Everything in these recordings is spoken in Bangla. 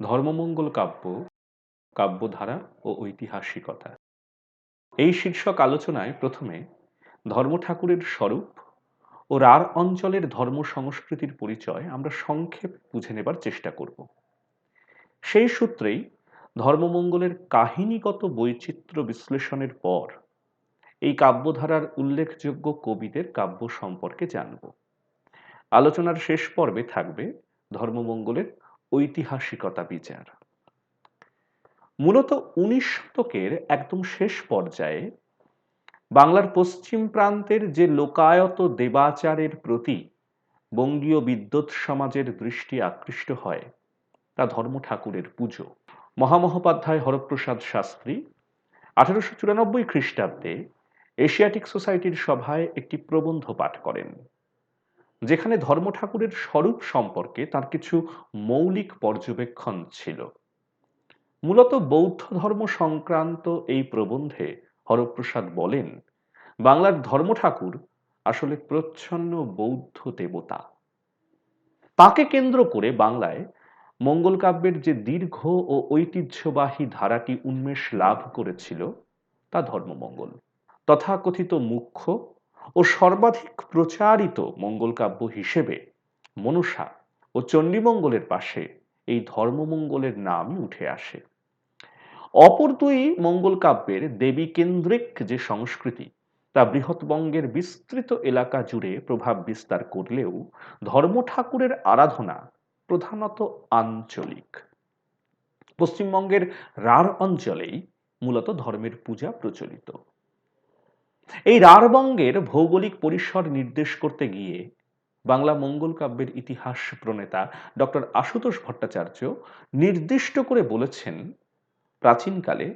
ধর্মমঙ্গল কাব্য, কাব্যধারা ও ঐতিহাসিকতা। এই শীর্ষক আলোচনায় প্রথমে ধর্ম ঠাকুরের স্বরূপ ও রাঢ় অঞ্চলের ধর্ম সংস্কৃতির পরিচয় আমরা সংক্ষেপে বুঝে নেবার চেষ্টা করব। সেই সূত্রেই ধর্মমঙ্গলের কাহিনীগত বৈচিত্র্য বিশ্লেষণের পর এই কাব্যধারার উল্লেখযোগ্য কবিদের কাব্য সম্পর্কে জানব। আলোচনার শেষ পর্বে থাকবে ধর্মমঙ্গলের ঐতিহাসিকতা বিচার। মূলত 19 শতকের একদম শেষ পর্যায়ে বাংলার পশ্চিম প্রান্তের যে লোকায়ত দেবাচারের প্রতি বঙ্গীয় বিদ্বৎ সমাজের দৃষ্টি আকৃষ্ট হয় তা ধর্ম ঠাকুরের পুজো। মহামহোপাধ্যায় হরপ্রসাদ শাস্ত্রী 1894 খ্রিস্টাব্দে এশিয়াটিক সোসাইটির সভায় একটি প্রবন্ধ পাঠ করেন, যেখানে ধর্ম ঠাকুরের স্বরূপ সম্পর্কে তার কিছু মৌলিক পর্যবেক্ষণ ছিল। মূলত বৌদ্ধ ধর্ম সংক্রান্ত এই প্রবন্ধে হরপ্রসাদ বলেন, বাংলার ধর্ম ঠাকুর আসলে প্রচ্ছন্ন বৌদ্ধ দেবতা। তাকে কেন্দ্র করে বাংলায় মঙ্গল কাব্যের যে দীর্ঘ ও ঐতিহ্যবাহী ধারাটি উন্মেষ লাভ করেছিল তা ধর্মমঙ্গল। তথাকথিত মুখ্য ও সর্বাধিক প্রচারিত মঙ্গল কাব্য হিসেবে মনসা ও চণ্ডীমঙ্গলের পাশে এই ধর্মমঙ্গলের নামই উঠে আসে। অপর দুই মঙ্গল কাব্যের দেবী কেন্দ্রিক যে সংস্কৃতি তা বৃহৎবঙ্গের বিস্তৃত এলাকা জুড়ে প্রভাব বিস্তার করলেও ধর্ম ঠাকুরের আরাধনা প্রধানত আঞ্চলিক। পশ্চিমবঙ্গের রাঢ় অঞ্চলেই মূলত ধর্মের পূজা প্রচলিত। এই রাঢ়বঙ্গের ভৌগোলিক পরিসর নির্দেশ করতে গিয়ে বাংলা মঙ্গল কাব্যের ইতিহাস প্রণেতা ডক্টর আশুতোষ ভট্টাচার্য নির্দিষ্ট করে বলেছেন, প্রাচীনকালে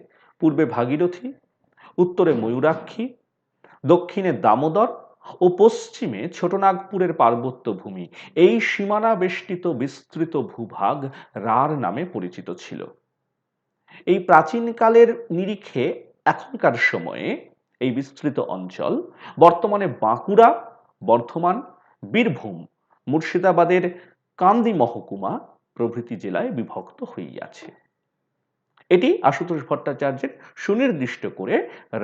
পূর্বে ভাগীরথী, উত্তরে ময়ূরাক্ষী, দক্ষিণে দামোদর ও পশ্চিমে ছোটনাগপুরের পার্বত্য ভূমি, এই সীমানা বেষ্টিত বিস্তৃত ভূভাগ রাঢ় নামে পরিচিত ছিল। এই প্রাচীনকালের নিরিখে এখনকার সময়ে এই বিস্তৃত অঞ্চল বর্তমানে বাঁকুড়া, বর্ধমান, বীরভূম, মুর্শিদাবাদের কান্দি মহকুমা প্রভৃতি জেলায় বিভক্ত হইয়াছে। এটি আশুতোষ ভট্টাচার্যের সুনির্দিষ্ট করে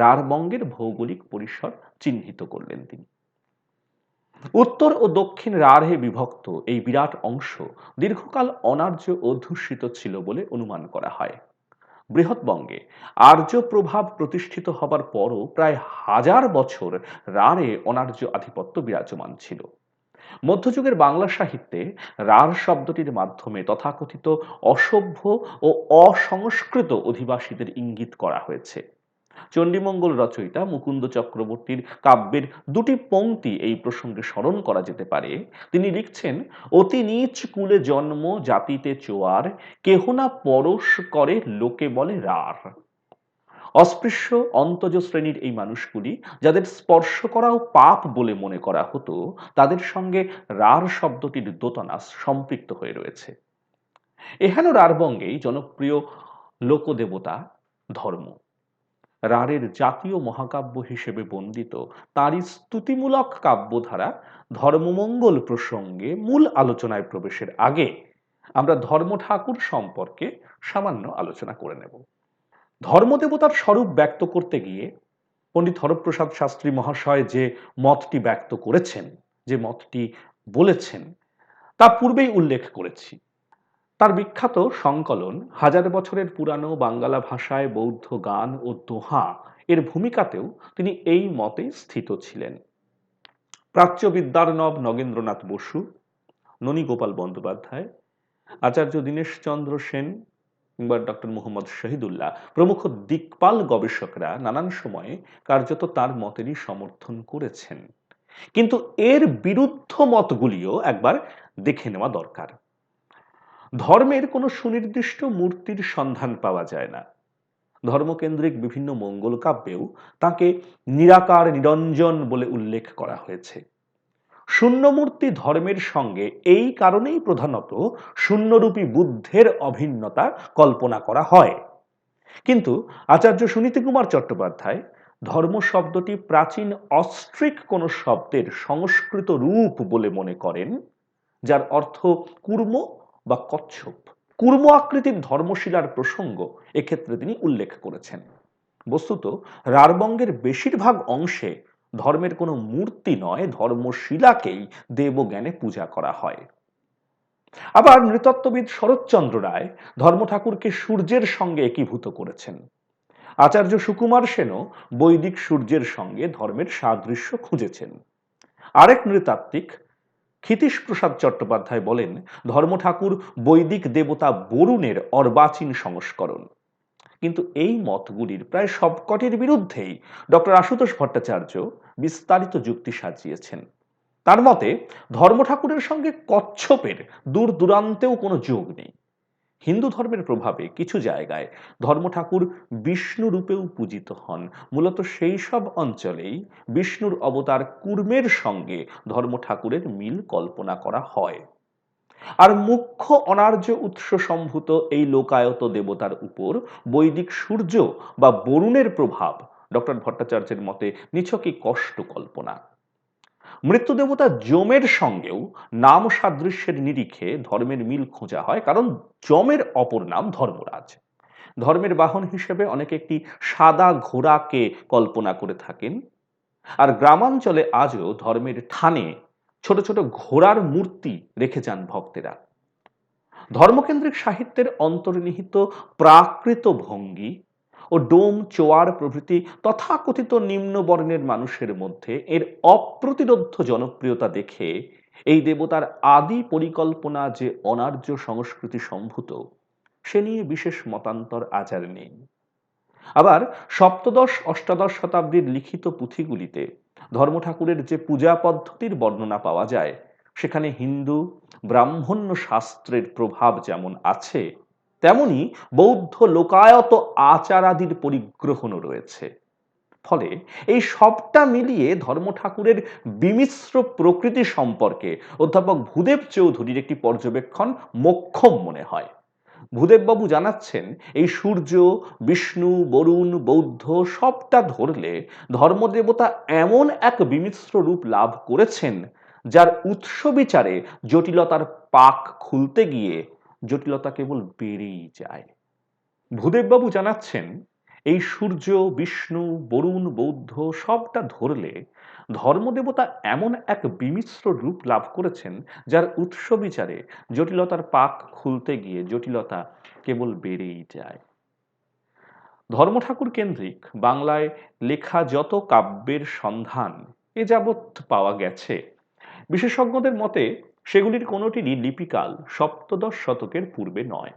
রাঢ়বঙ্গের ভৌগোলিক পরিসর চিহ্নিত করলেন তিনি। উত্তর ও দক্ষিণ রাঢ়ে বিভক্ত এই বিরাট অংশ দীর্ঘকাল অনার্য অধ্যুষিত ছিল বলে অনুমান করা হয়। বৃহৎবঙ্গে আর্য প্রভাব প্রতিষ্ঠিত হবার পরও প্রায় 1000 বছর রাঢ়ে অনার্য আধিপত্য বিরাজমান ছিল। মধ্যযুগের বাংলা সাহিত্যে রাঢ় শব্দটির মাধ্যমে তথাকথিত অসভ্য ও অসংস্কৃত অধিবাসীদের ইঙ্গিত করা হয়েছে। চণ্ডীমঙ্গল রচয়িতা মুকুন্দ চক্রবর্তীর কাব্যের দুটি পংক্তি এই প্রসঙ্গে স্মরণ করা যেতে পারে। তিনি লিখছেন, অতি নীচ কুলে জন্ম জাতিতে চোয়ার, কেহ না পরশ করে লোকে বলে রাঢ়। অস্পৃশ্য অন্তজ শ্রেণীর এই মানুষগুলি, যাদের স্পর্শ করাও পাপ বলে মনে করা হতো, তাদের সঙ্গে রাঢ় শব্দটির দোতনা সম্পৃক্ত হয়ে রয়েছে। এহেন রাঢ়বঙ্গেই জনপ্রিয় লোকদেবতা ধর্ম। রাঢ়ের জাতীয় মহাকাব্য হিসেবে বন্দিত তাঁরই স্তুতিমূলক কাব্যধারা ধর্মমঙ্গল প্রসঙ্গে মূল আলোচনায় প্রবেশের আগে আমরা ধর্ম ঠাকুর সম্পর্কে সামান্য আলোচনা করে নেব। ধর্মদেবতার স্বরূপ ব্যক্ত করতে গিয়ে পণ্ডিত হরপ্রসাদ শাস্ত্রী মহাশয় যে মতটি ব্যক্ত করেছেন, যে মতটি বলেছেন, তা পূর্বেই উল্লেখ করেছি। তার বিখ্যাত সংকলন 1000 বছরের পুরানো বাংলা ভাষায় বৌদ্ধ গান ও দোহা এর ভূমিকাতেও তিনি এই মতে স্থিত ছিলেন। প্রাচ্য বিদ্যার্ণব নগেন্দ্রনাথ বসু, ননীগোপাল বন্দ্যোপাধ্যায়, আচার্য দীনেশচন্দ্র সেন কিংবা ডক্টর মোহাম্মদ শহীদুল্লাহ প্রমুখ দিকপাল গবেষকরা নানান সময়ে কার্যত তার মতেরই সমর্থন করেছেন। কিন্তু এর বিরুদ্ধ মতগুলিও একবার দেখে নেওয়া দরকার। ধর্মের কোনো সুনির্দিষ্ট মূর্তির সন্ধান পাওয়া যায় না। ধর্মকেন্দ্রিক বিভিন্ন মঙ্গল কাব্যেও তাকে নিরাকার নিরঞ্জন বলে উল্লেখ করা হয়েছে। শূন্যমূর্তি ধর্মের সঙ্গে এই কারণেই প্রধানত শূন্যরূপী বুদ্ধের অভিন্নতা কল্পনা করা হয়। কিন্তু আচার্য সুনীতিকুমার চট্টোপাধ্যায় ধর্ম শব্দটি প্রাচীন অস্ট্রিক কোন শব্দের সংস্কৃত রূপ বলে মনে করেন, যার অর্থ কুর্ম বা কচ্ছপ। কুর্ম আকৃতির ধর্মশিলার প্রসঙ্গ এক্ষেত্রে তিনি উল্লেখ করেছেন। বস্তুত রারবঙ্গের বেশিরভাগ অংশে ধর্মের কোনো মূর্তি নয়, ধর্মশিলাকেই দেবজ্ঞানে পূজা করা হয়। আবার নৃতত্ত্ববিদ শরৎচন্দ্র রায় ধর্ম ঠাকুরকে সূর্যের সঙ্গে একীভূত করেছেন। আচার্য সুকুমার সেনও বৈদিক সূর্যের সঙ্গে ধর্মের সাদৃশ্য খুঁজেছেন। আরেক নৃতাত্ত্বিক ক্ষিতীশ প্রসাদ চট্টোপাধ্যায় বলেন, ধর্ম ঠাকুর বৈদিক দেবতা বরুণের অর্বাচীন সংস্করণ। কিন্তু এই মতগুলির প্রায় সবকটির বিরুদ্ধেই ডক্টর আশুতোষ ভট্টাচার্য বিস্তারিত যুক্তি সাজিয়েছেন। তার মতে ধর্ম ঠাকুরের সঙ্গে কচ্ছপের দূর দূরান্তেও কোনো যোগ নেই। হিন্দু ধর্মের প্রভাবে কিছু জায়গায় ধর্ম ঠাকুর বিষ্ণু রূপেও পূজিত হন। মূলত সেই সব অঞ্চলেই বিষ্ণুর অবতার কুর্মের সঙ্গে ধর্ম ঠাকুরের মিল কল্পনা করা হয়। আর মুখ্য অনার্য উৎস সম্ভূত এই লোকায়ত দেবতার উপর বৈদিক সূর্য বা বরুণের প্রভাব ডক্টর ভট্টাচার্যের মতে নিছকই কষ্ট কল্পনা। মৃত্যু দেবতা যমের সঙ্গেও নাম সাদৃশ্যের নিরিখে ধর্মের মিল খোঁজা হয়, কারণ যমের অপর নাম ধর্মরাজ। ধর্মের বাহন হিসেবে অনেকে একটি সাদা ঘোড়াকে কল্পনা করে থাকেন। আর গ্রামাঞ্চলে আজও ধর্মের থানে ছোট ছোট ঘোড়ার মূর্তি রেখে যান ভক্তেরা। ধর্মকেন্দ্রিক সাহিত্যের অন্তর্নিহিত প্রাকৃত ভঙ্গি ও ডোম চোয়ার প্রভৃতি তথাকথিত নিম্নবর্ণের মানুষের মধ্যে এর অপ্রতিরোধ্য জনপ্রিয়তা দেখে এই দেবতার আদি পরিকল্পনা যে অনার্য সংস্কৃতি সম্ভূত সে নিয়ে বিশেষ মতান্তর আচার নেই। আবার সপ্তদশ অষ্টাদশ শতাব্দীর লিখিত পুঁথিগুলিতে ধর্ম ঠাকুরের যে পূজা পদ্ধতির বর্ণনা পাওয়া যায় সেখানে হিন্দু ব্রাহ্মণ্য শাস্ত্রের প্রভাব যেমন আছে, তেমনি বৌদ্ধ লোকায়ত আচারাদির পরিগ্রহণও রয়েছে। ফলে এই সবটা মিলিয়ে ধর্ম ঠাকুরের বিমিশ্র প্রকৃতি সম্পর্কে অধ্যাপক ভূদেব চৌধুরীর একটি পর্যবেক্ষণ মোক্ষম মনে হয়। ভূদেববাবু জানাচ্ছেন, এই সূর্য, বিষ্ণু, বরুণ, বৌদ্ধ সবটা ধরলে ধর্মদেবতা এমন এক বিমিশ্র রূপ লাভ করেছেন যার উৎস বিচারে জটিলতার পাক খুলতে গিয়ে জটিলতা কেবল বেড়েই যায়। ভূদেববাবু জানাচ্ছেন, এই সূর্য, বিষ্ণু, বরুণ, বৌদ্ধ সবটা ধরলে ধর্মদেবতা এমন এক বিমিশ্র রূপ লাভ করেছেন যার উৎস বিচারে জটিলতার পাক খুলতে গিয়ে জটিলতা কেবল বেড়েই যায়। ধর্ম ঠাকুর কেন্দ্রিক বাংলায় লেখা যত কাব্যের সন্ধান এ যাবৎ পাওয়া গেছে, বিশেষজ্ঞদের মতে সেগুলির কোনোটিরই লিপিকাল সপ্তদশ শতকের পূর্বে নয়।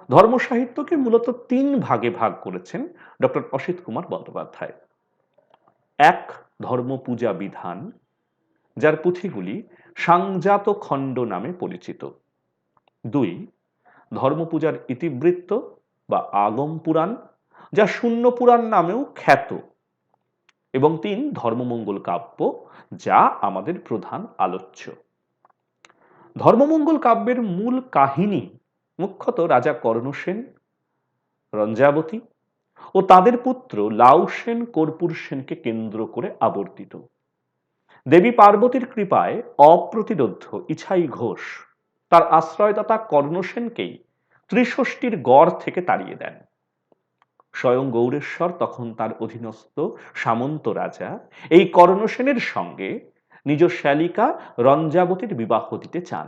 ধর্মসাহিত্যকে মূলত তিন ভাগে ভাগ করেছেন ডক্টর অসিত কুমার বন্দ্যোপাধ্যায়। এক, ধর্মপূজা বিধান, যার পুঁথিগুলি সাংজাত খণ্ড নামে পরিচিত। দুই, ধর্মপূজার ইতিবৃত্ত বা আগম পুরাণ, যা শূন্য পুরাণ নামেও খ্যাত। এবং তিন, ধর্মমঙ্গল কাব্য, যা আমাদের প্রধান আলোচ্য। ধর্মমঙ্গল কাব্যের মূল কাহিনী মুখ্যত রাজা কর্ণসেন, রঞ্জাবতী ও তাদের পুত্র লাউ সেন, কর্পূর সেনকে কেন্দ্র করে আবর্তিত। দেবী পার্বতীর কৃপায় অপ্রতিরোধ্য ইছাই ঘোষ তার আশ্রয়দাতা কর্ণসেনকেই ত্রিষষ্ঠীর গড় থেকে তাড়িয়ে দেন। স্বয়ং গৌরেশ্বর তখন তার অধীনস্থ সামন্ত রাজা এই কর্ণসেনের সঙ্গে নিজ শ্যালিকা রঞ্জাবতীর বিবাহ দিতে চান।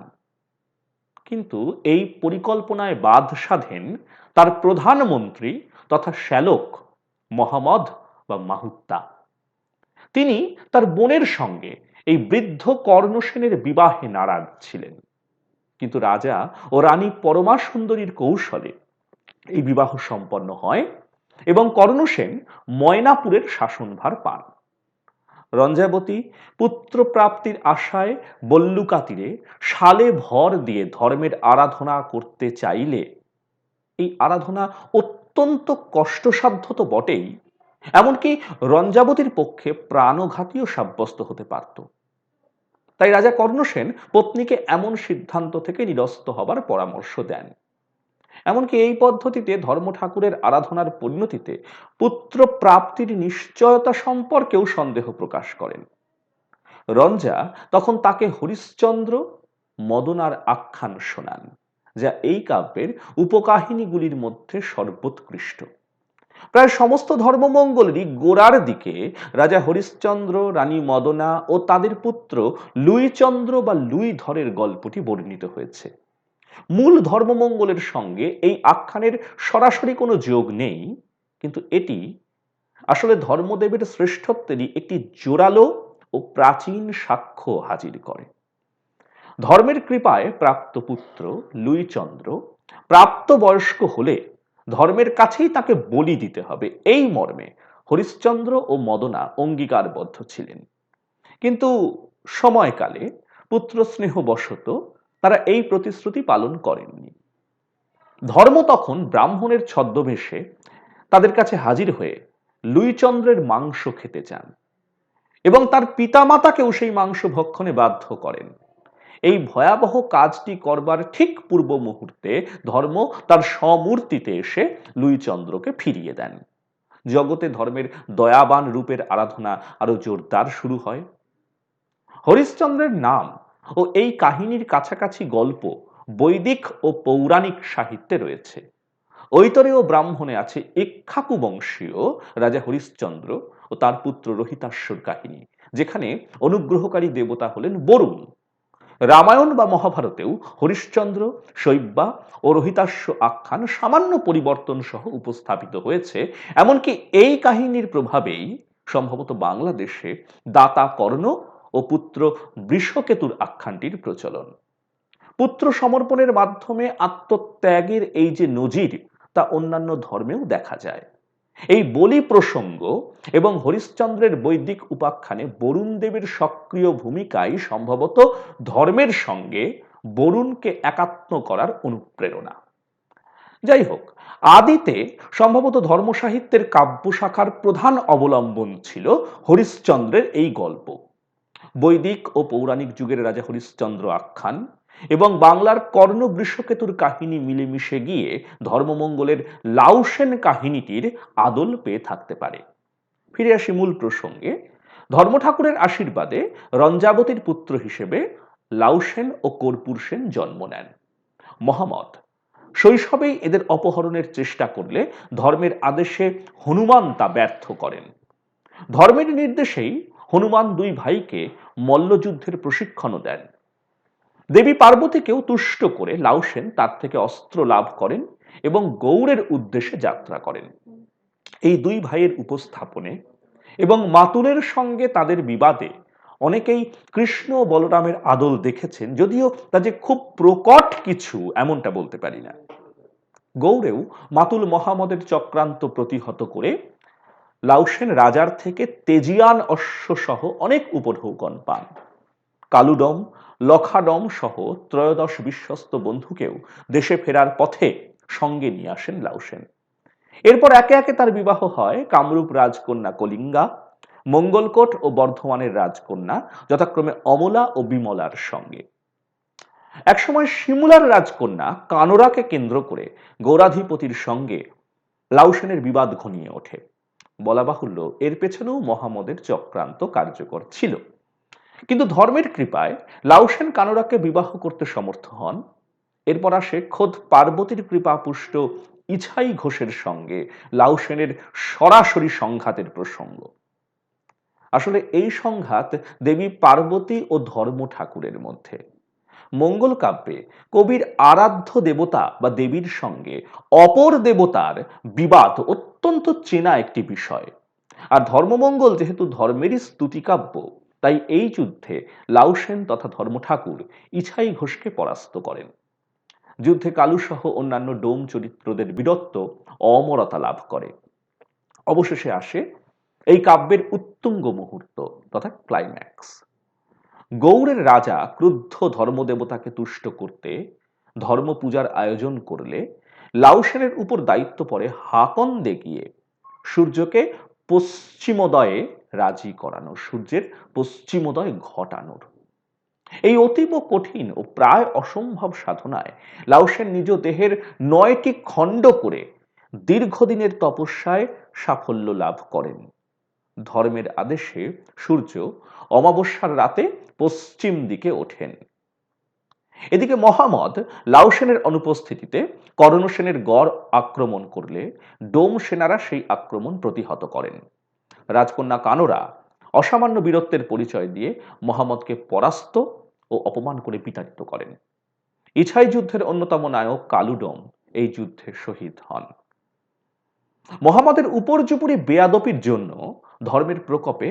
কিন্তু এই পরিকল্পনায় বাধ সাধেন তার প্রধানমন্ত্রী তথা শ্যালক মহামদ বা মাহুত্তা। তিনি তার বোনের সঙ্গে এই বৃদ্ধ কর্ণসেনের বিবাহে নারাজ ছিলেন। কিন্তু রাজা ও রানী পরমা সুন্দরীর কৌশলে এই বিবাহ সম্পন্ন হয় এবং কর্ণসেন ময়নাপুরের শাসনভার পান। রঞ্জাবতী পুত্র প্রাপ্তির আশায় বল্লুকা তীরে সালে ভর দিয়ে ধর্মের আরাধনা করতে চাইলে এই আরাধনা অত্যন্ত কষ্টসাধ্য তো বটেই, এমনকি রঞ্জাবতীর পক্ষে প্রাণঘাতীও সাব্যস্ত হতে পারত। তাই রাজা কর্ণসেন পত্নীকে এমন সিদ্ধান্ত থেকে নিরস্ত হবার পরামর্শ দেন। এমনকি এই পদ্ধতিতে ধর্ম ঠাকুরের আরাধনার পরিণতিতে পুত্র প্রাপ্তির নিশ্চয়তা সম্পর্কেও সন্দেহ প্রকাশ করেন। রঞ্জা তখন তাকে হরিশ্চন্দ্র মদনার আখ্যান শোনান, যা এই কাব্যের উপকাহিনীগুলির মধ্যে সর্বোৎকৃষ্ট। প্রায় সমস্ত ধর্মমঙ্গলেরই গোড়ার দিকে রাজা হরিশ্চন্দ্র, রানী মদনা ও তাদের পুত্র লুইচন্দ্র বা লুইধরের গল্পটি বর্ণিত হয়েছে। মূল ধর্মমঙ্গলের সঙ্গে এই আখ্যানের সরাসরি কোনো যোগ নেই, কিন্তু এটি আসলে ধর্মদেবের শ্রেষ্ঠত্বেরই একটি জোরালো ও প্রাচীন সাক্ষ্য হাজির করে। ধর্মের কৃপায় প্রাপ্ত পুত্র লুইচন্দ্র প্রাপ্তবয়স্ক হলে ধর্মের কাছেই তাকে বলি দিতে হবে, এই মর্মে হরিশ্চন্দ্র ও মদনা অঙ্গীকারবদ্ধ ছিলেন। কিন্তু সময়কালে পুত্র স্নেহবশত তারা এই প্রতিশ্রুতি পালন করেননি। ধর্ম তখন ব্রাহ্মণের ছদ্মবেশে তাদের কাছে হাজির হয়ে লুইচন্দ্রের মাংস খেতে চান এবং তার পিতামাতাকেও সেই মাংস ভক্ষণে বাধ্য করেন। এই ভয়াবহ কাজটি করবার ঠিক পূর্ব মুহূর্তে ধর্ম তার স্বমূর্তিতে এসে লুইচন্দ্রকে ফিরিয়ে দেন। জগতে ধর্মের দয়াবান রূপের আরাধনা আরো জোরদার শুরু হয়। হরিশ্চন্দ্রের নাম ও এই কাহিনীর কাছাকাছি গল্প বৈদিক ও পৌরাণিক সাহিত্যে রয়েছে। ঐতরেয় ব্রাহ্মণে আছে ইক্ষ্বাকু বংশীয় রাজা হরিশ্চন্দ্র ও তার পুত্র রোহিতাশ্বর কাহিনী, যেখানে অনুগ্রহকারী দেবতা হলেন বরুণ। রামায়ণ বা মহাভারতেও হরিশ্চন্দ্র, শৈব্যা ও রোহিতাশ্ব আখ্যান সামান্য পরিবর্তন সহ উপস্থাপিত হয়েছে। এমনকি এই কাহিনীর প্রভাবেই সম্ভবত বাংলাদেশে দাতা কর্ণ ও পুত্র বৃষকেতুর আখ্যানটির প্রচলন। পুত্র সমর্পণের মাধ্যমে আত্মত্যাগের এই যে নজির, তা অন্যান্য ধর্মেও দেখা যায়। এই বলি প্রসঙ্গ এবং হরিশ্চন্দ্রের বৈদিক উপাখ্যানে বরুণ দেবের সক্রিয় ভূমিকাই সম্ভবত ধর্মের সঙ্গে বরুণকে একাত্ম করার অনুপ্রেরণা। যাই হোক, আদিতে সম্ভবত ধর্মসাহিত্যের কাব্য শাখার প্রধান অবলম্বন ছিল হরিশ্চন্দ্রের এই গল্প। বৈদিক ও পৌরাণিক যুগের রাজা হরিশ্চন্দ্র আখ্যান এবং বাংলার কর্ণ বৃষকেতুর কাহিনী মিলেমিশে গিয়ে ধর্মমঙ্গলের লাউসেন কাহিনীটির আদল পেয়ে থাকতে পারে। ফিরে আসি মূল প্রসঙ্গে। ধর্ম ঠাকুরের আশীর্বাদে রঞ্জাবতীর পুত্র হিসেবে লাউসেন ও কর্পূর সেন জন্ম নেন। মহামত শৈশবেই এদের অপহরণের চেষ্টা করলে ধর্মের আদেশে হনুমান তা ব্যর্থ করেন। ধর্মের নির্দেশেই হনুমান দুই ভাইকে মল্লযুদ্ধের প্রশিক্ষণও দেন। দেবী পার্বতীকেও তুষ্ট করে লাউসেন তার থেকে অস্ত্র লাভ করেন এবং গৌড়ের উদ্দেশ্যে যাত্রা করেন। এই দুই ভাইয়ের উপস্থাপনে এবং মাতুলের সঙ্গে তাদের বিবাদে অনেকেই কৃষ্ণ ও বলরামের আদল দেখেছেন, যদিও তা যে খুব প্রকট কিছু এমনটা বলতে পারি না। গৌড়েও মাতুল মহামদের চক্রান্ত প্রতিহত করে লাউসেন রাজার থেকে তেজিয়ান অশ্ব সহ অনেক উপঢৌকন পান। কালুডম, লখাডম সহ ত্রয়োদশ বিশ্বস্ত বন্ধুকেও দেশে ফেরার পথে সঙ্গে নিয়ে আসেন লাউসেন। এরপর একে একে তার বিবাহ হয় কামরূপ রাজকন্যা কলিঙ্গা, মঙ্গলকোট ও বর্ধমানের রাজকন্যা যথাক্রমে অমলা ও বিমলার সঙ্গে। একসময় শিমুলার রাজকন্যা কানরাকে কেন্দ্র করে গৌরাধিপতির সঙ্গে লাউসেনের বিবাদ ঘনিয়ে ওঠে। বলা বাহুল্য, এর পেছনেও মহামদের চক্রান্ত কার্যকর ছিল। কিন্তু ধর্মের কৃপায় লাউসেন কানরাকে বিবাহ করতে সমর্থ হন। এরপর আসে খোদ পার্বতীর কৃপা পুষ্ট ইছাই ঘোষের সঙ্গে লাউসেনের সরাসরি সংঘাতের প্রসঙ্গ। আসলে এই সংঘাত দেবী পার্বতী ও ধর্ম ঠাকুরের মধ্যে। মঙ্গল কাব্যে কবির আরাধ্য দেবতা বা দেবীর সঙ্গে অপর দেবতার বিবাদ অত্যন্ত চেনা একটি বিষয়। আর ধর্মমঙ্গল যেহেতু ধর্মেরই স্তুতিকাব্য, তাই এই যুদ্ধে লাউসেন তথা ধর্ম ঠাকুর ইছাই ঘোষকে পরাস্ত করেন। যুদ্ধে কালুসহ অন্যান্য ডোম চরিত্রদের বীরত্ব অমরতা লাভ করে। অবশেষে আসে এই কাব্যের উত্তুঙ্গ মুহূর্ত তথা ক্লাইম্যাক্স। গৌড়ের রাজা ক্রুদ্ধ ধর্মদেবতাকে তুষ্ট করতে ধর্ম পূজার আয়োজন করলে লাউসেনের উপর দায়িত্ব পড়ে হাকন দেখিয়ে সূর্যকে পশ্চিমোদয়ে রাজি করানো, সূর্যের পশ্চিমোদয় ঘটানোর। এই অতীব কঠিন ও প্রায় অসম্ভব সাধনায় লাউসেন নিজ দেহের ৯টি খণ্ড করে দীর্ঘদিনের তপস্যায় সাফল্য লাভ করেন। ধর্মের আদেশে সূর্য অমাবস্যার রাতে পশ্চিম দিকে ওঠেন। এদিকে মহামদ লাউসেনের অনুপস্থিতিতে কর্ণসেনের গড় আক্রমণ করলে ডোম সেনারা সেই আক্রমণ প্রতিহত করেন। রাজকন্যা কানোরা অসামান্য বীরত্বের পরিচয় দিয়ে মহামদকে পরাস্ত ও অপমান করে বিতাড়িত করেন। ইছাই যুদ্ধের অন্যতম নায়ক কালুডোম এই যুদ্ধে শহীদ হন। মহামদের উপর্যুপরি বেয়াদপির জন্য ধর্মের প্রকোপে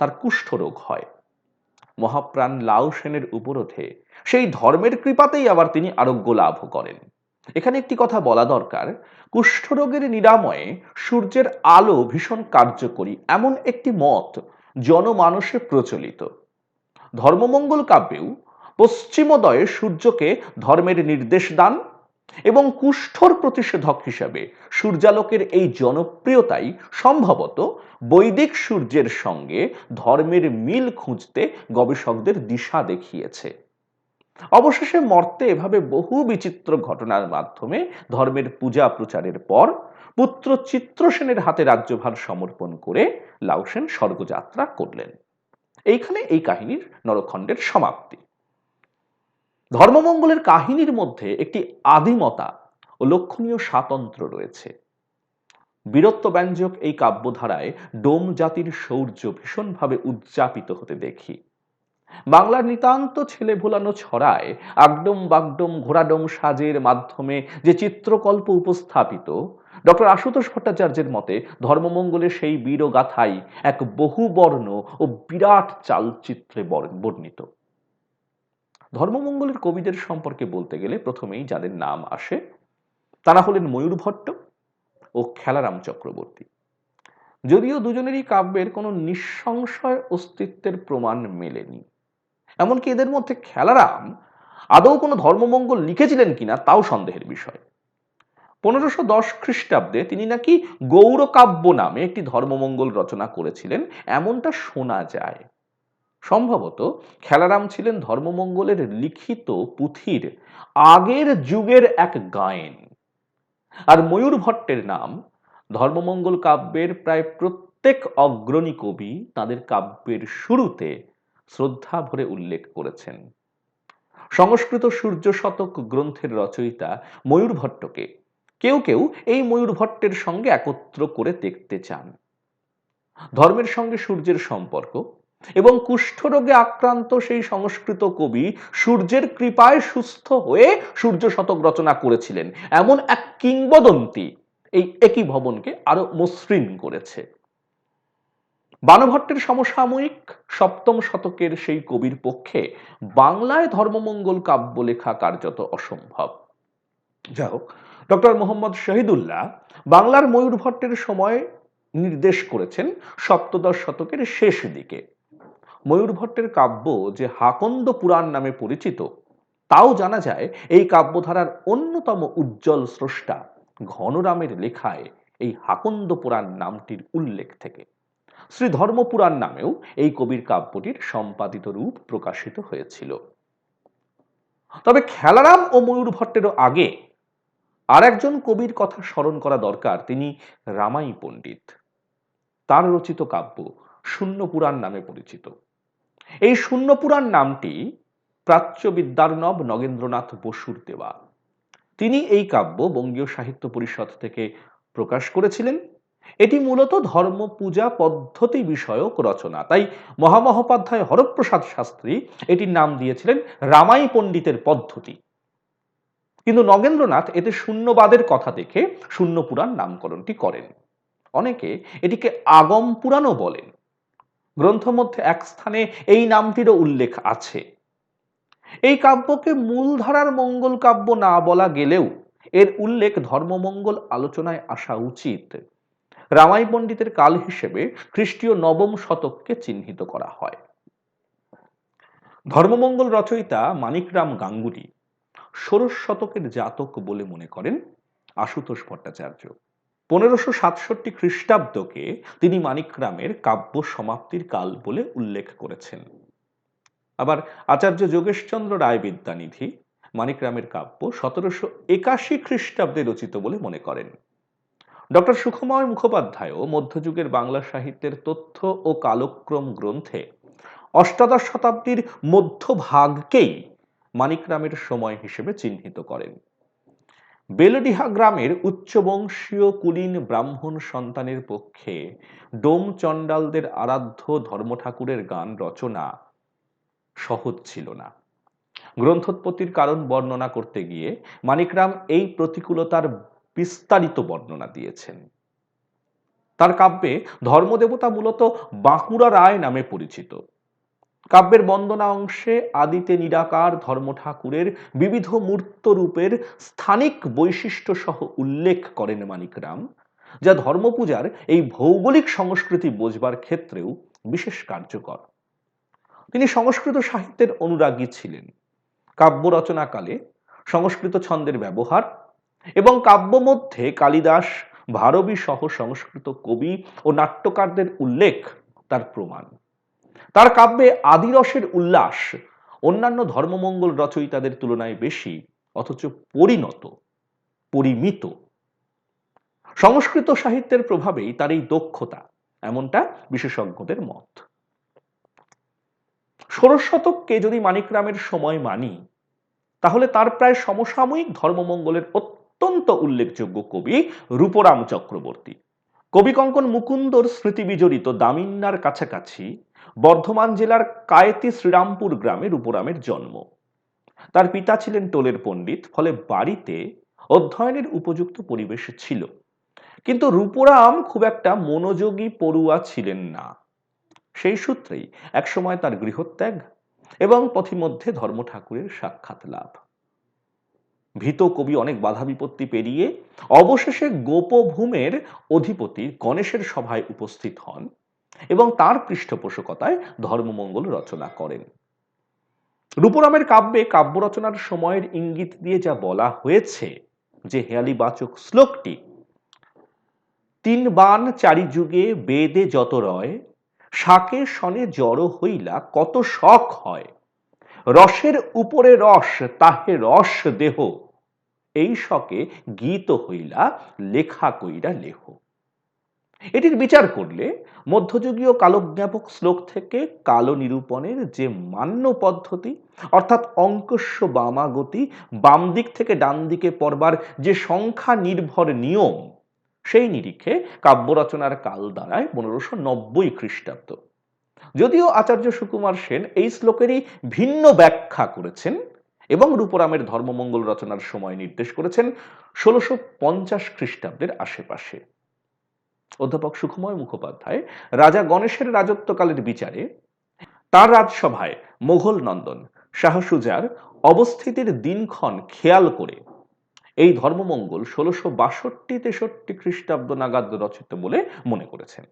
তার কুষ্ঠরোগ হয়। মহাপ্রাণ লাউসেনের উপরোধে সেই ধর্মের কৃপাতেই আবার তিনি আরোগ্য লাভ করেন। এখানে একটি কথা বলা দরকার, কুষ্ঠরোগের নিরাময়ে সূর্যের আলো ভীষণ কার্যকরী এমন একটি মত জনমানসে প্রচলিত। ধর্মমঙ্গল কাব্যেও পশ্চিমোদয়ে সূর্যকে ধর্মের নির্দেশ দান এবং কুষ্ঠর প্রতিষেধক হিসাবে সূর্যালোকের এই জনপ্রিয়তাই সম্ভবত বৈদিক সূর্যের সঙ্গে ধর্মের মিল খুঁজতে গবেষকদের দিশা দেখিয়েছে। অবশেষে মর্তে এভাবে বহু বিচিত্র ঘটনার মাধ্যমে ধর্মের পূজা প্রচারের পর পুত্র চিত্রসেনের হাতে রাজ্যভার সমর্পণ করে লাউসেন স্বর্গযাত্রা করলেন। এইখানে এই কাহিনীর নরখণ্ডের সমাপ্তি। ধর্মমঙ্গলের কাহিনীর মধ্যে একটি আদিমতা ও লক্ষণীয় স্বাতন্ত্র রয়েছে। বীরত্বব্যঞ্জক এই কাব্যধারায় ডোম জাতির শৌর্য ভীষণভাবে উদযাপিত হতে দেখি। বাংলার নিতান্ত ছেলে ভোলানো ছড়ায় আগডোম বাগডোম ঘোড়াডোম সাজের মাধ্যমে যে চিত্রকল্প উপস্থাপিত, ডক্টর আশুতোষ ভট্টাচার্যের মতে ধর্মমঙ্গলের সেই বীরগাথাই এক বহুবর্ণ ও বিরাট চালচিত্রে বর্ণিত। ধর্মমঙ্গলের কবিদের সম্পর্কে বলতে গেলে প্রথমেই যাদের নাম আসে তারা হলেন ময়ূর ভট্ট ও খেলারাম চক্রবর্তী। যদিও দুজনেরই কাব্যের কোনো নিঃসংশয় অস্তিত্বের প্রমাণ মেলেনি, এমনকি এদের মধ্যে খেলারাম আদৌ কোনো ধর্মমঙ্গল লিখেছিলেন কিনা তাও সন্দেহের বিষয়। 1510 খ্রিস্টাব্দে তিনি নাকি গৌরকাব্য নামে একটি ধর্মমঙ্গল রচনা করেছিলেন এমনটা শোনা যায়। সম্ভবত খেলারাম ছিলেন ধর্মমঙ্গলের লিখিত পুঁথির আগের যুগের এক গায়েন। আর ময়ূর ভট্টের নাম ধর্মমঙ্গল কাব্যের প্রায় প্রত্যেক অগ্রণী কবি তাদের কাব্যের শুরুতে শ্রদ্ধা ভরে উল্লেখ করেছেন। সংস্কৃত সূর্য শতক গ্রন্থের রচয়িতা ময়ূর ভট্টকে কেউ কেউ এই ময়ূর ভট্টের সঙ্গে একত্র করে দেখতে চান। ধর্মের সঙ্গে সূর্যের সম্পর্ক এবং কুষ্ঠরোগে আক্রান্ত সেই সংস্কৃত কবি সূর্যের কৃপায় সুস্থ হয়ে সূর্য শতক রচনা করেছিলেন এমন এক কিংবদন্তি এই একই ভবনকে আরো মসৃণ করেছে। বাণভট্টের সমসাময়িক সপ্তম শতকের সেই কবির পক্ষে বাংলায় ধর্মমঙ্গল কাব্য লেখা কার্যত অসম্ভব। যাই হোক, ডক্টর মোহাম্মদ শহীদুল্লাহ বাংলার ময়ূর ভট্টের সময় নির্দেশ করেছেন সপ্তদশ শতকের শেষ দিকে। ময়ূর ভট্টের কাব্য যে হাকন্দ পুরাণ নামে পরিচিত তাও জানা যায় এই কাব্যধারার অন্যতম উজ্জ্বল স্রষ্টা ঘনরামের লেখায় এই হাকন্দ পুরাণ নামটির উল্লেখ থেকে। শ্রী ধর্মপুরাণ নামেও এই কবির কাব্যটির সম্পাদিত রূপ প্রকাশিত হয়েছিল। তবে খেলারাম ও ময়ূর ভট্টেরও আগে আর একজন কবির কথা স্মরণ করা দরকার, তিনি রামাই পণ্ডিত। তার রচিত কাব্য শূন্য পুরাণ নামে পরিচিত। এই শূন্য পুরাণ নামটি প্রাচ্য বিদ্যার্ণব নগেন্দ্রনাথ বসুর দেওয়া। তিনি এই কাব্য বঙ্গীয় সাহিত্য পরিষদ থেকে প্রকাশ করেছিলেন। এটি মূলত ধর্ম পূজা পদ্ধতি বিষয়ক রচনা, তাই মহামহোপাধ্যায় হরপ্রসাদ শাস্ত্রী এটির নাম দিয়েছিলেন রামাই পণ্ডিতের পদ্ধতি। কিন্তু নগেন্দ্রনাথ এতে শূন্যবাদের কথা দেখে শূন্য পুরাণ নামকরণটি করেন। অনেকে এটিকে আগম পুরাণও বলেন। গ্রন্থ মধ্যে এক স্থানে এই নামটিরও উল্লেখ আছে। এই কাব্যকে মূলধারার মঙ্গল কাব্য না বলা গেলেও এর উল্লেখ ধর্মমঙ্গল আলোচনায় আসা উচিত। রামাই পণ্ডিতের কাল হিসেবে খ্রিস্টীয় নবম শতককে চিহ্নিত করা হয়। ধর্মমঙ্গল রচয়িতা মানিকরাম গাঙ্গুলি ষোড়শ শতকের জাতক বলে মনে করেন আশুতোষ ভট্টাচার্য। 1567 খ্রিস্টাব্দকে তিনি মানিকরামের কাব্য সমাপ্তির কাল বলে উল্লেখ করেছেন। আবার আচার্য যোগেশচন্দ্র রায় বিদ্যানিধি মানিকরামের কাব্য 1781 খ্রিস্টাব্দে রচিত বলে মনে করেন। ডক্টর সুখময় মুখোপাধ্যায়ও মধ্যযুগের বাংলা সাহিত্যের তথ্য ও কালক্রম গ্রন্থে অষ্টাদশ শতাব্দীর মধ্যভাগকেই মানিকরামের সময় হিসেবে চিহ্নিত করেন। বেলডিহা গ্রামের উচ্চবংশীয় কুলীন ব্রাহ্মণ সন্তানের পক্ষে ডোম চণ্ডালদের আরাধ্য ধর্মঠাকুরের গান রচনা সহজ ছিল না। গ্রন্থোৎপত্তির কারণ বর্ণনা করতে গিয়ে মানিকরাম এই প্রতিকূলতার বিস্তারিত বর্ণনা দিয়েছেন। তার কাব্যে ধর্মদেবতা মূলত বাঁকুড়া রায় নামে পরিচিত। কাব্যের বন্দনা অংশে আদিতে নিরাকার ধর্ম ঠাকুরের বিবিধ মূর্ত রূপের স্থানিক বৈশিষ্ট্য সহ উল্লেখ করেন মানিকরাম, যা ধর্মপূজার এই ভৌগোলিক সংস্কৃতি বোঝবার ক্ষেত্রেও বিশেষ কার্যকর। তিনি সংস্কৃত সাহিত্যের অনুরাগী ছিলেন। কাব্য রচনাকালে সংস্কৃত ছন্দের ব্যবহার এবং কাব্য মধ্যে কালিদাস, ভারবী সহ সংস্কৃত কবি ও নাট্যকারদের উল্লেখ তার প্রমাণ। তার কাব্যে আদিরসের উল্লাস অন্যান্য ধর্মমঙ্গল রচয়িতাদের তুলনায় বেশি, অথচ পরিণত, পরিমিত। সংস্কৃত সাহিত্যের প্রভাবেই তার এই দক্ষতা, এমনটা বিশেষজ্ঞদের মত। ষোড়শ শতককে যদি মানিকরামের সময় মানি, তাহলে তার প্রায় সমসাময়িক ধর্মমঙ্গলের অত্যন্ত উল্লেখযোগ্য কবি রূপরাম চক্রবর্তী। কবিকঙ্কন মুকুন্দর স্মৃতি বিজড়িত দামিন্নার কাছাকাছি বর্ধমান জেলার কায়েতি শ্রীরামপুর গ্রামে রূপরামের জন্ম। তার পিতা ছিলেন টোলের পণ্ডিত, ফলে বাড়িতে অধ্যয়নের উপযুক্ত পরিবেশ ছিল। কিন্তু রূপরাম খুব একটা মনোযোগী পড়ুয়া ছিলেন না। সেই সূত্রেই একসময় তার গৃহত্যাগ এবং পথিমধ্যে ধর্ম ঠাকুরের সাক্ষাৎ লাভ। ভীত কবি অনেক বাধা বিপত্তি পেরিয়ে অবশেষে গোপভূমের অধিপতি গণেশের সভায় উপস্থিত হন এবং তার পৃষ্ঠপোষকতায় ধর্মমঙ্গল রচনা করেন। রূপরামের কাব্যে কাব্য রচনার সময়ের ইঙ্গিত দিয়ে যা বলা হয়েছে, যে হেয়ালিবাচক শ্লোকটি, তিন বান চারি যুগে বেদে যত রয়, শাকে শনে জড় হইলা কত শখ হয়, রসের উপরে রস তাহে রস দেহ, এই শকে গীত হইলা লেখা কইরা লেহ। এটির বিচার করলে মধ্যযুগীয় কালজ্ঞাপক শ্লোক থেকে কাল নিরূপণের যে মান্য পদ্ধতি, অর্থাৎ অঙ্কস্য বামাগতি, বাম দিক থেকে ডান দিকে পড়বার যে সংখ্যা নির্ভর নিয়ম, সেই নিরিখে কাব্য রচনার কাল দাঁড়ায় 1590 খ্রিস্টাব্দ। যদিও আচার্য সুকুমার সেন এই শ্লোকেরই ভিন্ন ব্যাখ্যা করেছেন এবং রূপরামের ধর্মমঙ্গল রচনার সময় নির্দেশ করেছেন 1650 খ্রিস্টাব্দের আশেপাশে। অধ্যাপক সুখময় মুখোপাধ্যায় রাজা গণেশের রাজত্বকালের বিচারে তার রাজসভায় মোঘল নন্দন শাহ সুজার অবস্থিতির দিনক্ষণ খেয়াল করে এই ধর্মমঙ্গল 1662-63 খ্রিস্টাব্দ নাগাদ রচিত বলে মনে করেছেন।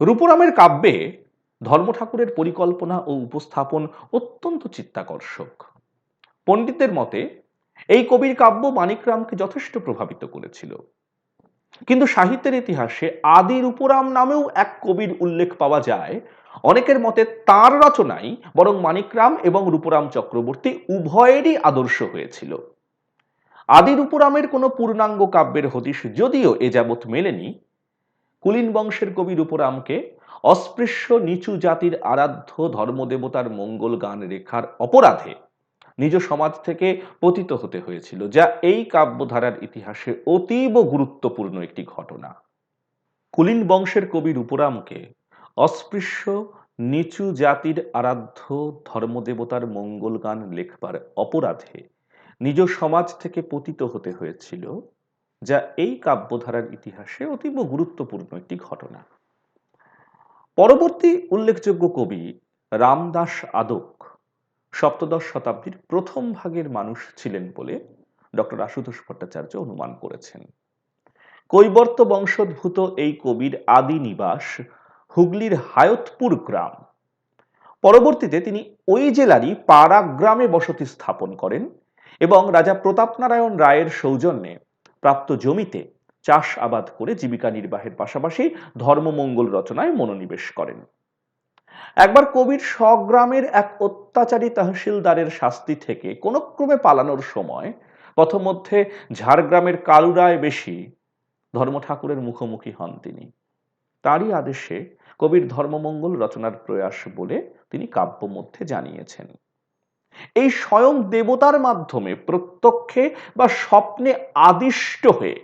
রূপরামের কাব্যে ধর্ম ঠাকুরের পরিকল্পনা ও উপস্থাপন অত্যন্ত চিত্তাকর্ষক। পণ্ডিতদের মতে এই কবির কাব্য মানিকরামকে যথেষ্ট প্রভাবিত করেছিল। কিন্তু সাহিত্যের ইতিহাসে আদি রূপরাম নামেও এক কবির উল্লেখ পাওয়া যায়। অনেকের মতে তার রচনাই বরং মানিকরাম এবং রূপরাম চক্রবর্তী উভয়েরই আদর্শ হয়েছিল। আদি রূপরামের কোনো পূর্ণাঙ্গ কাব্যের হদিশ যদিও এ যাবৎ মেলেনি, কুলীন বংশের কবি রূপরামকে অস্পৃশ্য নিচু জাতির আরাধ্য ধর্মদেবতার মঙ্গল গান রেখার অপরাধে নিজ সমাজ থেকে পতিত হতে হয়েছিল, যা এই কাব্যধারার ইতিহাসে অতীব গুরুত্বপূর্ণ একটি ঘটনা। কুলীন বংশের কবি রূপরামকে অস্পৃশ্য নিচু জাতির আরাধ্য ধর্মদেবতার মঙ্গল গান লেখবার অপরাধে নিজ সমাজ থেকে পতিত হতে হয়েছিল, যা এই কাব্যধারার ইতিহাসে অতীব গুরুত্বপূর্ণ একটি ঘটনা। পরবর্তী উল্লেখযোগ্য কবি রামদাস আদক সপ্তদশ শতাব্দীর প্রথম ভাগের মানুষ ছিলেন বলে ডক্টর আশুতোষ ভট্টাচার্য অনুমান করেছেন। কৈবর্ত বংশোদ্ভূত এই কবির আদি নিবাস হুগলির হায়তপুর গ্রাম। পরবর্তীতে তিনি ওই জেলারই পাড়া গ্রামে বসতি স্থাপন করেন এবং রাজা প্রতাপনারায়ণ রায়ের সৌজন্যে প্রাপ্ত জমিতে চাষ আবাদ করে জীবিকা নির্বাহের পাশাপাশি ধর্মমঙ্গল রচনায় মনোনিবেশ করেন। একবার কবির স্বগ্রামের এক অত্যাচারী তহসিলদারের শাস্তি থেকে কোনো ক্রমে পালানোর সময় পথমধ্যে ঝাড়গ্রামের কালুরায় বেশি ধর্ম ঠাকুরের মুখোমুখি হন তিনি। তারই আদেশে কবির ধর্মমঙ্গল রচনার প্রয়াস বলে তিনি কাব্য মধ্যে জানিয়েছেন। এই স্বয়ং দেবতার মাধ্যমে প্রত্যক্ষে বা স্বপ্নে আদিষ্ট হয়ে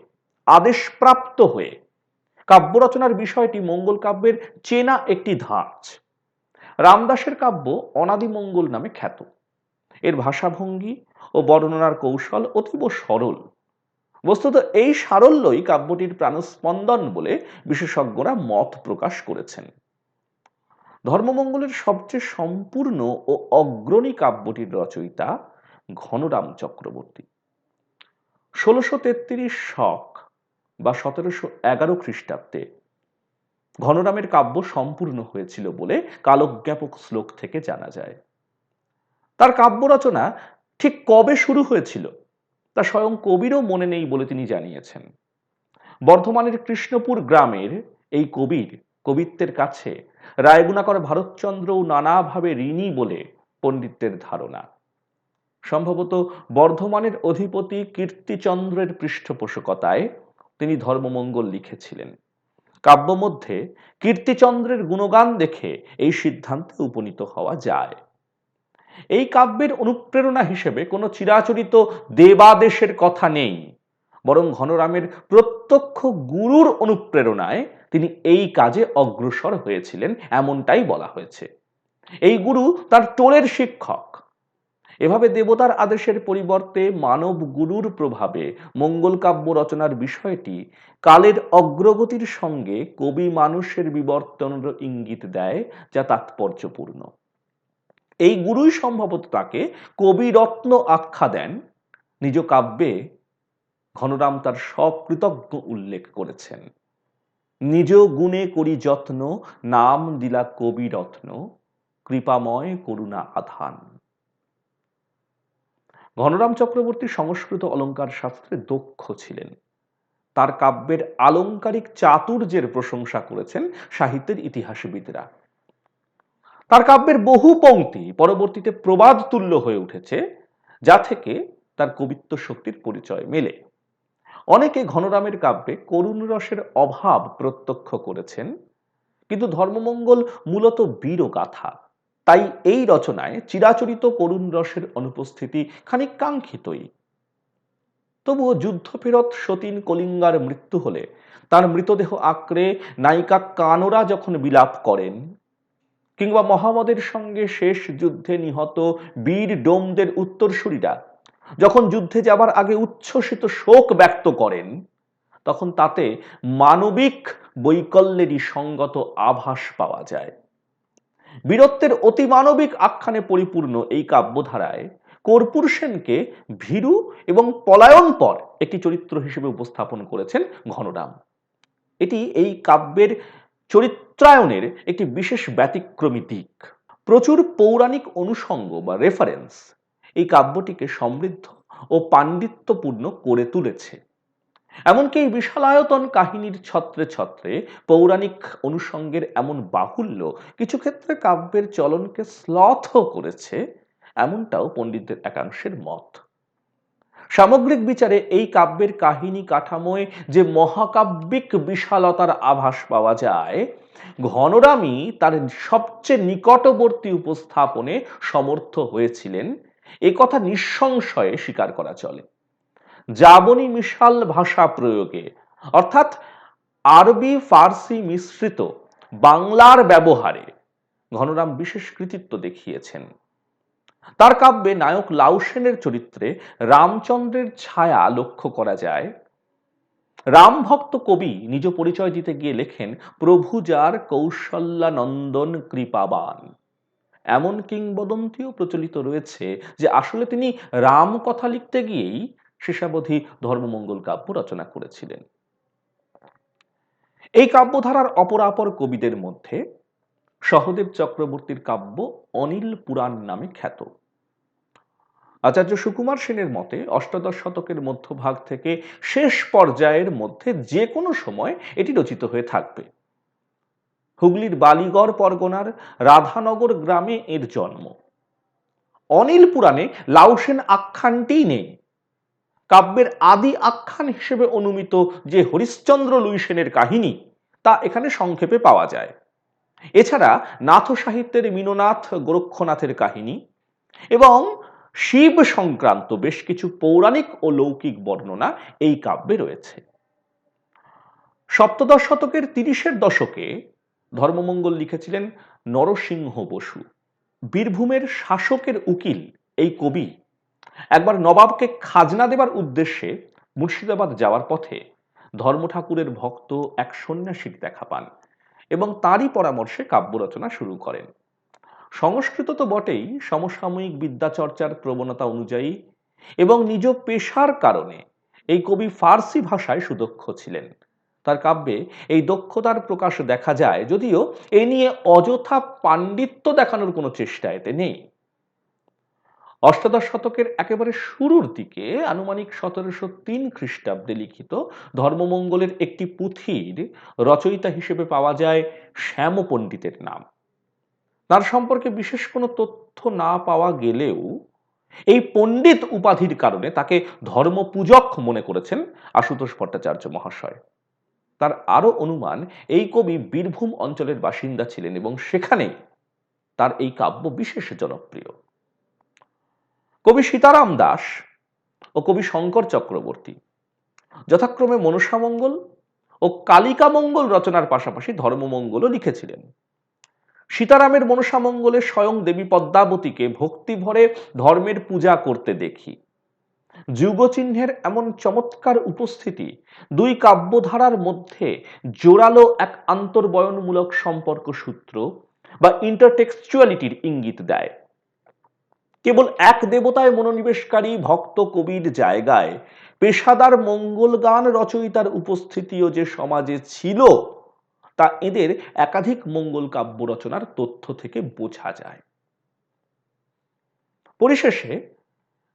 আদেশপ্রাপ্ত হয়ে কাব্য রচনার বিষয়টি মঙ্গল কাব্যের চেনা একটি ধাঁচ। রামদাসের কাব্য অনাদিমঙ্গল নামে খ্যাত। এর ভাষাভঙ্গি ও বর্ণনার কৌশল অতীব সরল। বস্তুত এই সারল্যই কাব্যটির প্রাণস্পন্দন বলে বিশেষজ্ঞরা মত প্রকাশ করেছেন। ধর্মমঙ্গলের সবচেয়ে সম্পূর্ণ ও অগ্রণী কাব্যটির রচয়িতা ঘনরাম চক্রবর্তী। 1633 শক বা 1711 খ্রিস্টাব্দে ঘনরামের কাব্য সম্পূর্ণ হয়েছিল বলে কালজ্ঞাপক শ্লোক থেকে জানা যায়। তার কাব্য রচনা ঠিক কবে শুরু হয়েছিল তা স্বয়ং কবিরও মনে নেই বলে তিনি জানিয়েছেন। বর্ধমানের কৃষ্ণপুর গ্রামের এই কবির কবিত্বের কাছে রায়গুণাকর ভারতচন্দ্রও নানাভাবে ঋণী বলে পণ্ডিতদের ধারণা। সম্ভবত বর্ধমানের অধিপতি কীর্তিচন্দ্রের পৃষ্ঠপোষকতায় তিনি ধর্মমঙ্গল লিখেছিলেন। কাব্য মধ্যে কীর্তিচন্দ্রের গুণগান দেখে এই সিদ্ধান্তে উপনীত হওয়া যায়। এই কাব্যের অনুপ্রেরণা হিসেবে কোনো চিরাচরিত দেবাদেশের কথা নেই, বরং ঘনরামের প্রত্যক্ষ গুরুর অনুপ্রেরণায় তিনি এই কাজে অগ্রসর হয়েছিলেন এমনটাই বলা হয়েছে। এই গুরু তার টোলের শিক্ষক। এভাবে দেবতার আদেশের পরিবর্তে মানব গুরুর প্রভাবে মঙ্গল কাব্য রচনার বিষয়টি কালের অগ্রগতির সঙ্গে কবি মানুষের বিবর্তনের ইঙ্গিত দেয়, যা তাৎপর্যপূর্ণ। এই গুরুই সম্ভবত তাকে কবিরত্ন আখ্যা দেন। নিজ কাব্যে ঘনরাম তার সকৃতজ্ঞ উল্লেখ করেছেন। নিজ গুণে করি যত্ন, নাম দিলা কবিরত্ন, কৃপাময় করুণা আধান। ঘনরাম চক্রবর্তী সংস্কৃত অলঙ্কার শাস্ত্রে দক্ষ ছিলেন। তার কাব্যের আলংকারিক চাতুর্যের প্রশংসা করেছেন সাহিত্যের ইতিহাসবিদরা। তার কাব্যের বহু পংক্তি পরবর্তীতে প্রবাদ তুল্য হয়ে উঠেছে, যা থেকে তার কবিত্ব শক্তির পরিচয় মেলে। অনেকে ঘনরামের কাব্যে করুণ রসের অভাব প্রত্যক্ষ করেছেন, কিন্তু ধর্মমঙ্গল মূলত বীরগাথা। তাই এই রচনায় চিরাচরিত করুণ রসের অনুপস্থিতি খানিক কাঙ্ক্ষিতই। তবুও যুদ্ধফেরত সতীন কলিঙ্গার মৃত্যু হলে তার মৃতদেহ আঁকড়ে নায়িকা কানরা যখন বিলাপ করেন, কিংবা মহামদের সঙ্গে শেষ যুদ্ধে নিহত বীর ডোমদের উত্তরসূরিরা যখন যুদ্ধে যাবার আগে উচ্ছ্বসিত শোক ব্যক্ত করেন, তখন তাতে মানবিক বৈকল্যেরই সঙ্গত আভাস পাওয়া যায়। বীরত্বের অতিমানবিক আখ্যানে পরিপূর্ণ এই কাব্যধারায় কর্পূর সেনকে ভীরু এবং পলায়নপর একটি চরিত্র হিসেবে উপস্থাপন করেছেন ঘনরাম। এটি এই কাব্যের চরিত্রায়নের একটি বিশেষ ব্যতিক্রমী দিক। প্রচুর পৌরাণিক অনুষঙ্গ বা রেফারেন্স এই কাব্যটিকে সমৃদ্ধ ও পাণ্ডিত্যপূর্ণ করে তুলেছে। এমনকি এই বিশালায়তন কাহিনীর ছত্রে ছত্রে পৌরাণিক অনুষঙ্গের এমন বাহুল্য কিছু ক্ষেত্রে কাব্যের চলনকে শ্লথ করেছে, এমনটাও পণ্ডিতদের একাংশের মত। সামগ্রিক বিচারে এই কাব্যের কাহিনী কাঠামোয় যে মহাকাব্যিক বিশালতার আভাস পাওয়া যায়, ঘনরামই তার সবচেয়ে নিকটবর্তী উপস্থাপনে সমর্থ হয়েছিলেন, এ কথা নিঃসংশয়ে স্বীকার করা চলে। যাবনি মিশাল ভাষা প্রয়োগে, অর্থাৎ আরবি ফার্সি মিশ্রিত বাংলার ব্যবহারে ঘনরাম বিশেষ কৃতিত্ব দেখিয়েছেন। তার কাব্যে নায়ক লাউসেনের চরিত্রে রামচন্দ্রের ছায়া লক্ষ্য করা যায়। রাম ভক্ত কবি নিজ পরিচয় দিতে গিয়ে লেখেন, প্রভু যার কৌশল্যানন্দন কৃপাবান। এমন কিংবদন্তিও প্রচলিত রয়েছে যে আসলে তিনি রাম কথা লিখতে গিয়েই শেষাবধি ধর্মমঙ্গল কাব্য রচনা করেছিলেন। এই কাব্যধারার অপরাপর কবিদের মধ্যে সহদেব চক্রবর্তীর কাব্য অনিল পুরাণ নামে খ্যাত। আচার্য সুকুমার সেনের মতে অষ্টাদশ শতকের মধ্যভাগ থেকে শেষ পর্যায়ের মধ্যে যে কোনো সময় এটি রচিত হয়ে থাকবে। হুগলির বালিগড় পরগনার রাধানগর গ্রামে এর জন্ম। অনিল পুরাণে লাউসেন আখ্যানটিই নেই। কাব্যের আদি আখ্যান হিসেবে অনুমিত যে হরিশ্চন্দ্র লুই সেনের কাহিনী তা এখানে সংক্ষেপে পাওয়া যায়। এছাড়া নাথ সাহিত্যের মীননাথ গোরক্ষনাথের কাহিনী এবং শিব সংক্রান্ত বেশ কিছু পৌরাণিক ও লৌকিক বর্ণনা এই কাব্যে রয়েছে। সপ্তদশ শতকের ৩০-এর দশকে ধর্মমঙ্গল লিখেছিলেন নরসিংহ বসু। বীরভূমের শাসকের উকিল এই কবি একবার নবাবকে খাজনা দেবার উদ্দেশ্যে মুর্শিদাবাদ যাওয়ার পথে ধর্ম ঠাকুরের ভক্ত এক সন্ন্যাসীর দেখা পান এবং তারই পরামর্শে কাব্য রচনা শুরু করেন। সংস্কৃত তো বটেই, সমসাময়িক বিদ্যাচর্চার প্রবণতা অনুযায়ী এবং নিজ পেশার কারণে এই কবি ফার্সি ভাষায় সুদক্ষ ছিলেন। তার কাব্যে এই দক্ষতার প্রকাশ দেখা যায়, যদিও এ নিয়ে অযথা পাণ্ডিত্য দেখানোর কোনো চেষ্টা এতে নেই। অষ্টাদশ শতকের একেবারে শুরুর দিকে আনুমানিক ১৭০৩ খ্রিস্টাব্দে লিখিত ধর্মমঙ্গলের একটি পুঁথির রচয়িতা হিসেবে পাওয়া যায় শ্যাম পণ্ডিতের নাম। তার সম্পর্কে বিশেষ কোনো তথ্য না পাওয়া গেলেও এই পণ্ডিত উপাধির কারণে তাকে ধর্মপূজক মনে করেছেন আশুতোষ ভট্টাচার্য মহাশয়। তার আরো অনুমান, এই কবি বীরভূম অঞ্চলের বাসিন্দা ছিলেন এবং সেখানেই তার এই কাব্য বিশেষ জনপ্রিয়। কবি সীতারাম দাস ও কবি শঙ্কর চক্রবর্তী যথাক্রমে মনসামঙ্গল ও কালিকামঙ্গল রচনার পাশাপাশি ধর্মমঙ্গলও লিখেছিলেন। সীতারামের মনসামঙ্গলে স্বয়ং দেবী পদ্মাবতীকে ভক্তি ভরে ধর্মের পূজা করতে দেখি। যুগচিহ্নের এমন চমৎকার উপস্থিতি দুই কাব্যধারার মধ্যে জোরালো এক আন্তর্বয়নমূলক সম্পর্ক সূত্র বা ইন্টারটেক্সচুয়ালিটির ইঙ্গিত দেয়। কেবল এক দেবতায় মনোনিবেশকারী ভক্ত কবির জায়গায় পেশাদার মঙ্গল গান রচয়িতার উপস্থিতিও যে সমাজে ছিল তা এদের একাধিক মঙ্গল কাব্য রচনার তথ্য থেকে বোঝা যায়। পরিশেষে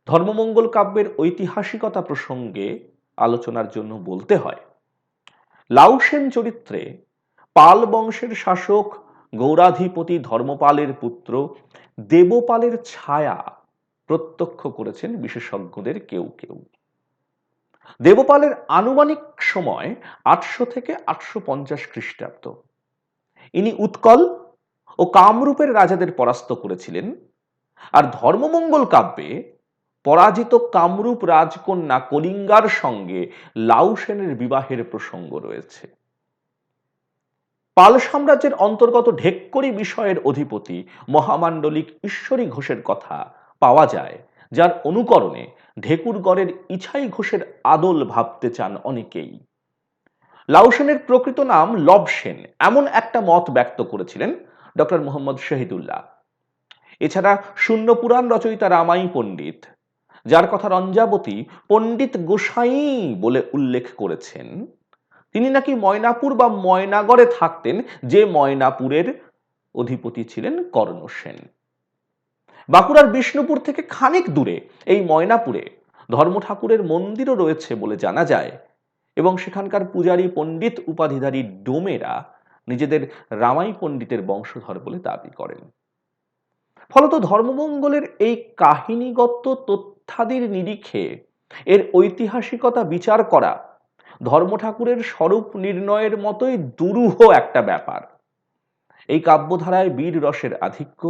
ধর্মমঙ্গল কাব্যের ঐতিহাসিকতা প্রসঙ্গে আলোচনার জন্য বলতে হয়, লাউসেন চরিত্রে পাল বংশের শাসক গৌরাধিপতি ধর্মপালের পুত্র দেবপালের ছায়া প্রত্যক্ষ করেছেন বিশেষজ্ঞদের কেউ কেউ। দেবপালের আনুমানিক সময় ৮০০ থেকে ৮৫০ খ্রিস্টাব্দ। ইনি উৎকল ও কামরূপের রাজাদের পরাস্ত করেছিলেন। আর ধর্মমঙ্গল কাব্যে পরাজিত কামরূপ রাজকন্যা কলিঙ্গার সঙ্গে লাউসেনের বিবাহের প্রসঙ্গ রয়েছে। পাল সাম্রাজ্যের অন্তর্গত ঢেক্করি বিষয়ের অধিপতি মহামান্ডলিক ঈশ্বরী ঘোষের কথা পাওয়া যায়, যার অনুকরণে ঢেকুরগড়ের ইছাই ঘোষের আদল ভাবতে চান অনেকেই। লাউসেনের প্রকৃত নাম লবসেন এমন একটা মত ব্যক্ত করেছিলেন ডক্টর মোহাম্মদ শহীদুল্লাহ। এছাড়া শূন্য পুরাণ রচয়িতা রামাই পণ্ডিত, যার কথা রঞ্জাবতী পণ্ডিত গোসাই বলে উল্লেখ করেছেন, তিনি নাকি ময়নাপুর বা ময়নাগড়ে থাকতেন, যে ময়নাপুরের অধিপতি ছিলেন কর্ণসেন। বাঁকুড়ার বিষ্ণুপুর থেকে খানিক দূরে এই ময়নাপুরে ধর্ম ঠাকুরের মন্দিরও রয়েছে বলে জানা যায় এবং সেখানকার পূজারী পণ্ডিত উপাধিধারী ডোমেরা নিজেদের রামাই পণ্ডিতের বংশধর বলে দাবি করেন। ফলত ধর্মমঙ্গলের এই কাহিনীগত তথ্যাদির নিরিখে এর ঐতিহাসিকতা বিচার করা ধর্ম ঠাকুরের স্বরূপ নির্ণয়ের মতোই দুরূহ একটা ব্যাপার। এই কাব্যধারায় বীর রসের আধিক্য,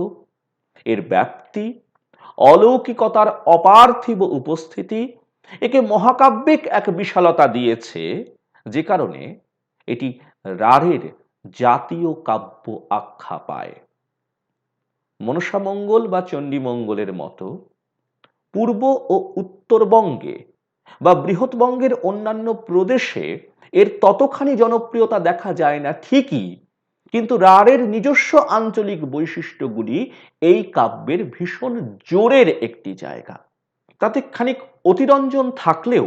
এর ব্যাপ্তি, অলৌকিকতার অপার্থিব উপস্থিতি একে মহাকাব্যিক এক বিশালতা দিয়েছে, যে কারণে এটি রাঢ়ের জাতীয় কাব্য আখ্যা পায়। মনসামঙ্গল বা চণ্ডীমঙ্গলের মতো পূর্ব ও উত্তরবঙ্গে বা বৃহৎবঙ্গের অন্যান্য প্রদেশে এর ততখানি জনপ্রিয়তা দেখা যায় না ঠিকই, কিন্তু রাঢ়ের নিজস্ব আঞ্চলিক বৈশিষ্ট্যগুলি এই কাব্যের ভীষণ জোরের একটি জায়গা। তাতে খানিক অতিরঞ্জন থাকলেও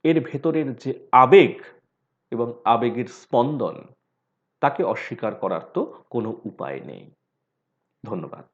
এর ভেতরের যে আবেগ এবং আবেগের স্পন্দন তাকে অস্বীকার করার তো কোনো উপায় নেই। ধন্যবাদ।